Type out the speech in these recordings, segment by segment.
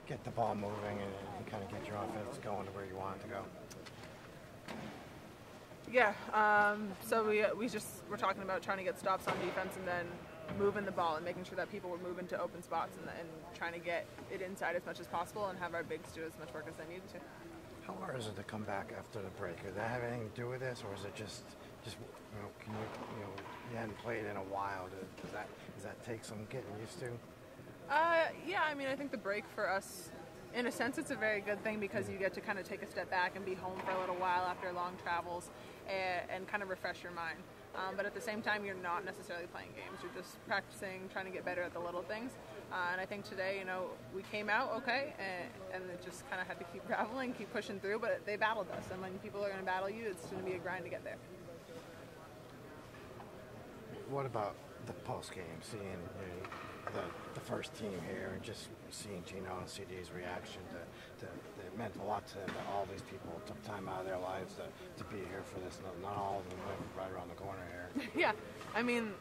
get the ball moving and kind of get your offense going to where you want it to go? Yeah, so we're talking about trying to get stops on defense and then moving the ball and making sure that people were moving to open spots and trying to get it inside as much as possible and have our bigs do as much work as they needed to. How hard is it to come back after the break? Does that have anything to do with this, or is it just you hadn't played in a while? Does that take some getting used to? Yeah, I mean, I think the break for us, in a sense, it's a very good thing because you get to kind of take a step back and be home for a little while after long travels and kind of refresh your mind. But at the same time, you're not necessarily playing games. You're just practicing, trying to get better at the little things. And I think today, we came out okay, and it just kind of had to keep traveling, keep pushing through. But they battled us, and when people are going to battle you, it's going to be a grind to get there. What about the postgame, seeing the first team here and just seeing Gino and CD's reaction it meant a lot to them that all these people took time out of their lives to be here for this. Not all of them live right around the corner here. Yeah, I mean,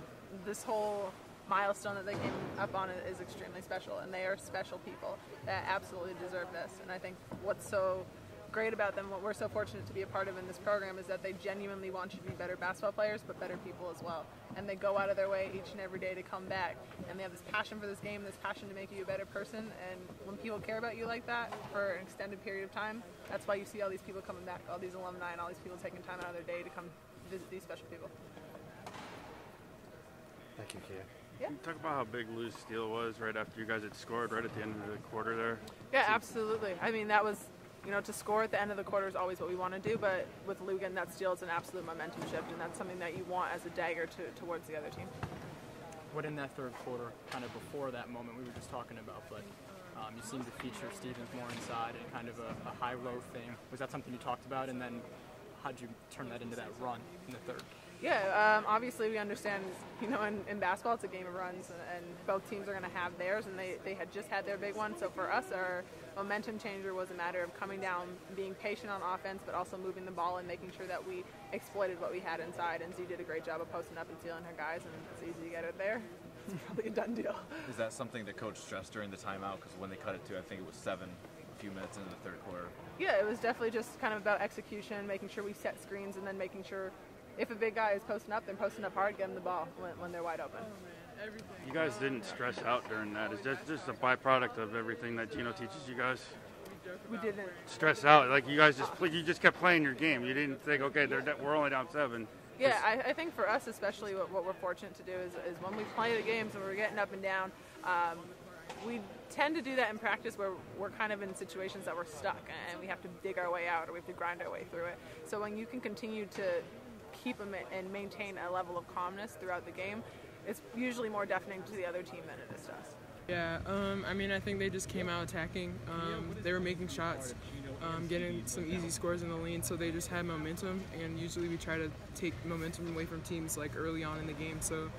this whole milestone that they came up on is extremely special, and they are special people that absolutely deserve this. And I think what's so great about them, what we're so fortunate to be a part of in this program, is that they genuinely want you to be better basketball players, but better people as well. And they go out of their way each and every day to come back. And they have this passion for this game, this passion to make you a better person. And when people care about you like that for an extended period of time, that's why you see all these people coming back, all these alumni and all these people taking time out of their day to come visit these special people. Thank you, Kia. Yeah. Can you talk about how big Lou's steal was right after you guys had scored, right at the end of the quarter there? Yeah, absolutely. I mean, that was, to score at the end of the quarter is always what we want to do, but with Lou getting that steal, it's an absolute momentum shift, and that's something that you want as a dagger towards the other team. What in that third quarter, kind of before that moment we were just talking about, but you seemed to feature Stevens more inside and kind of a high-low thing. Was that something you talked about, and then how'd you turn that into that run in the third? Yeah, obviously we understand, in basketball it's a game of runs, and both teams are going to have theirs, and they had just had their big one. So for us, our momentum changer was a matter of coming down, being patient on offense, but also moving the ball and making sure that we exploited what we had inside. And Z did a great job of posting up and sealing her guys, and it's easy to get it there. It's probably a done deal. Is that something that Coach stressed during the timeout? Because when they cut it to, I think it was 7, a few minutes into the third quarter. Yeah, it was definitely just kind of about execution, making sure we set screens, and then making sure if a big guy is posting up, then posting up hard, get them the ball when they're wide open. You guys didn't stress out during that. Is that just a byproduct of everything that Gino teaches you guys? We didn't stress out. Like you guys just kept playing your game. You didn't think, okay, we're only down 7. Yeah, I think for us especially, what we're fortunate to do is when we play the games and we're getting up and down, we tend to do that in practice where we're kind of in situations that we're stuck and we have to dig our way out or we have to grind our way through it. So when you can continue to keep them and maintain a level of calmness throughout the game, it's usually more deafening to the other team than it is to us. Yeah, I mean, I think they just came out attacking. They were making shots, getting some easy scores in the lane, so they just had momentum, and usually we try to take momentum away from teams like early on in the game, so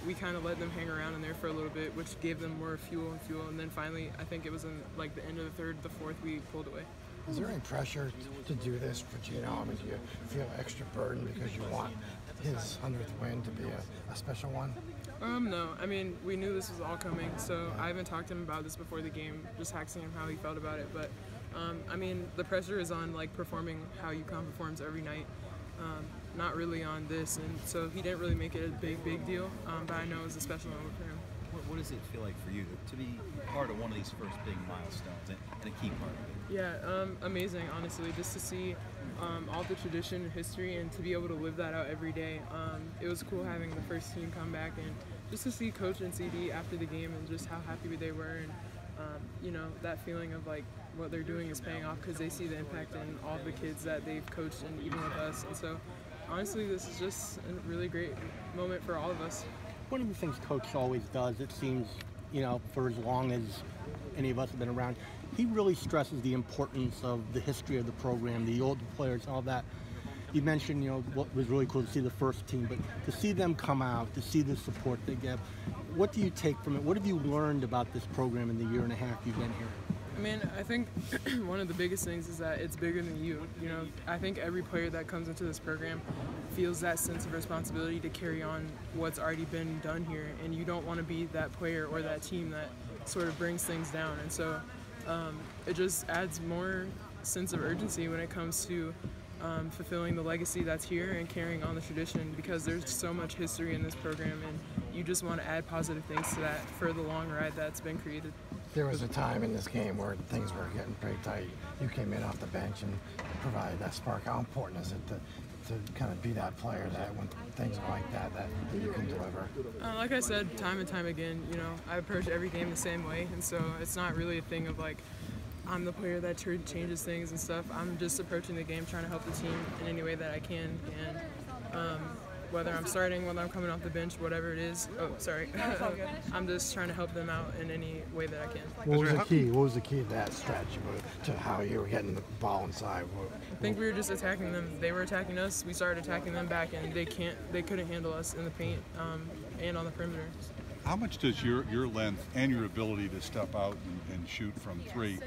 we kind of let them hang around in there for a little bit, which gave them more fuel, and then finally, I think it was in like the end of the third, the fourth, we pulled away. Is there any pressure to do this for Gino? I mean, do you feel extra burden because you want his 100th win to be a special one? No. I mean, we knew this was all coming, so I haven't talked to him about this before the game, just asking him how he felt about it. But, I mean, the pressure is on, like, performing how UConn performs every night, not really on this. And so he didn't really make it a big deal, but I know it was a special moment for him. What does it feel like for you to be part of one of these first big milestones and a key part of it? Yeah, amazing, honestly, just to see all the tradition and history and to be able to live that out every day. It was cool having the first team come back and just to see Coach and CD after the game and just how happy they were and, that feeling of like what they're doing is paying off because they see the impact in all the kids that they've coached and even with us. And so, honestly, this is just a really great moment for all of us. One of the things Coach always does, it seems, for as long as any of us have been around, he really stresses the importance of the history of the program, the older players, all that. You mentioned, what was really cool to see the first team, but to see them come out, to see the support they give, what do you take from it? What have you learned about this program in the year and a half you've been here? I mean, I think one of the biggest things is that it's bigger than you. I think every player that comes into this program feels that sense of responsibility to carry on what's already been done here, and you don't want to be that player or that team that sort of brings things down. And so it just adds more sense of urgency when it comes to fulfilling the legacy that's here and carrying on the tradition, because there's so much history in this program, and you just want to add positive things to that for the long ride that's been created. There was a time in this game where things were getting pretty tight. You came in off the bench and provided that spark. How important is it to kind of be that player that when things are like that you can deliver? Like I said, time and time again, I approach every game the same way, and so it's not really a thing of like I'm the player that changes things and stuff. I'm just approaching the game, trying to help the team in any way that I can, and whether I'm starting, whether I'm coming off the bench, whatever it is. Oh, sorry. I'm just trying to help them out in any way that I can. What was the key? What was the key to that strategy to how you were getting the ball inside? I think we were just attacking them. They were attacking us. We started attacking them back, and they couldn't handle us in the paint and on the perimeter. How much does your length and your ability to step out and shoot from three,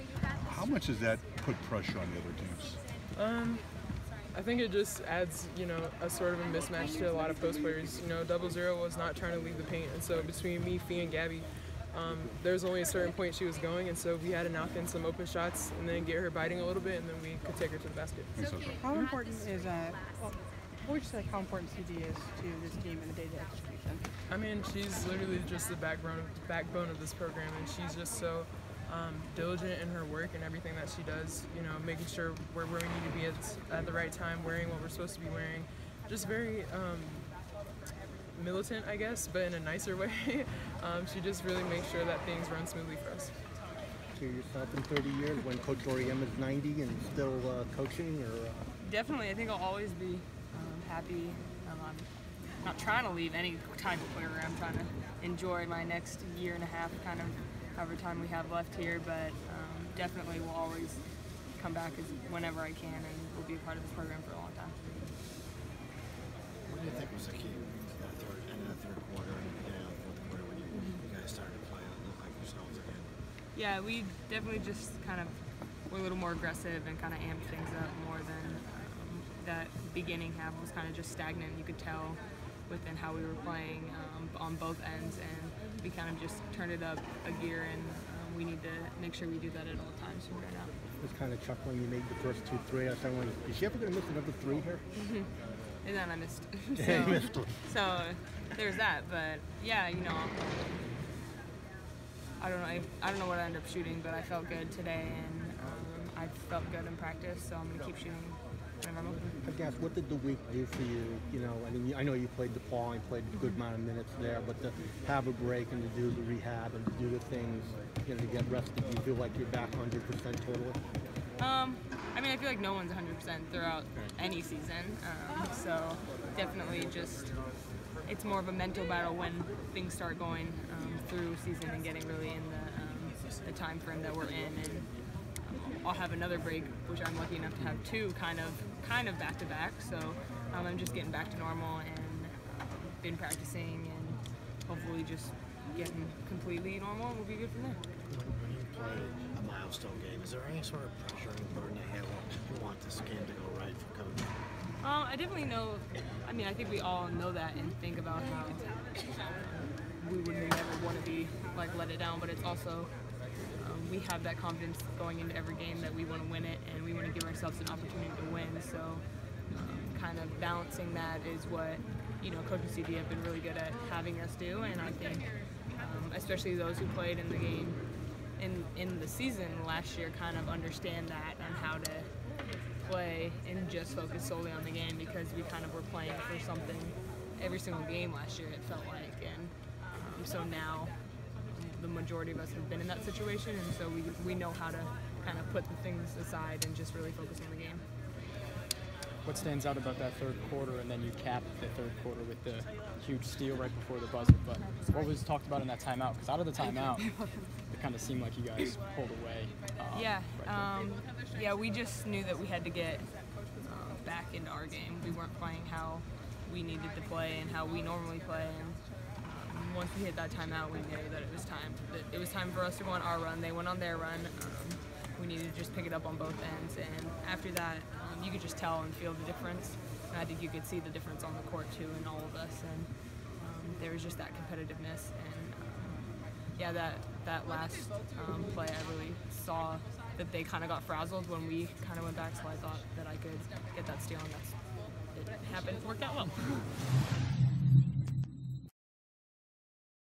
how much does that put pressure on the other teams? I think it just adds, a sort of a mismatch to a lot of post players. 00 was not trying to leave the paint, and so between me, Fee, and Gabby, there's only a certain point she was going, and so we had to knock in some open shots and then get her biting a little bit, and then we could take her to the basket. How important is what would you say how important CD is to this team in the day-to-day execution? I mean, she's literally just the backbone of this program, and she's just so diligent in her work and everything that she does, making sure we're where we need to be at the right time, wearing what we're supposed to be wearing. Just very militant, I guess, but in a nicer way. She just really makes sure that things run smoothly for us. Hear yourself in 30 years when Coach Oriem is 90 and still coaching? Or Definitely. I think I'll always be happy. I'm not trying to leave any type of program. I'm trying to enjoy my next year and a half, kind of however time we have left here, but definitely will always come back whenever I can, and will be a part of this program for a long time. What do you think was the key to end of the third quarter and fourth quarter when you guys started to play and look like yourselves again? Yeah, we definitely just kind of were a little more aggressive and kind of amped things up more than that beginning half was kind of just stagnant. You could tell within how we were playing on both ends, and we kind of just turned it up a gear, and we need to make sure we do that at all times from here on out. I was kind of chuckling you made the first 2-3. I was wondering, is she ever going to miss another 3 here? And then I missed. So there's that, but yeah, I don't know what I ended up shooting, but I felt good today, and I felt good in practice, so I'm going to keep shooting whenever I'm open. I guess, what did the week do for you? I know you played DePaul and played a good amount of minutes there, but to have a break and to do the rehab and to do the things, to get rested, do you feel like you're back 100% totally? I feel like no one's 100% throughout any season, so definitely just it's more of a mental battle when things start going through season and getting really in the time frame that we're in, and I'll have another break, which I'm lucky enough to have 2 kind of back to back. So I'm just getting back to normal and been practicing and hopefully just getting completely normal, and we'll be good from there. When you play a milestone game, is there any sort of pressure and burden ahead? You want this game to go right for coach? I definitely know. I think we all know that and think about how we would never want to be let it down, but it's also we have that confidence going into every game that we want to win it, and we want to give ourselves an opportunity to win. So kind of balancing that is what Coach and CD have been really good at having us do, and I think especially those who played in the game in the season last year kind of understand that and how to play and just focus solely on the game, because we kind of were playing for something every single game last year, it felt like, and so now the majority of us have been in that situation, and so we know how to kind of put the things aside and just really focus on the game. What stands out about that third quarter, and then you cap the third quarter with the huge steal right before the buzzer, but what was talked about in that timeout? Because out of the timeout, it kind of seemed like you guys pulled away. Yeah, we just knew that we had to get back into our game. We weren't playing how we needed to play and how we normally play, and once we hit that timeout, we knew that it was time. That it was time for us to go on our run. They went on their run. We needed to just pick it up on both ends, and after that, you could just tell and feel the difference. And I think you could see the difference on the court too in all of us, and there was just that competitiveness, and that that last play, I really saw that they kind of got frazzled when we kind of went back, so I thought that I could get that steal, and it happened, worked out well.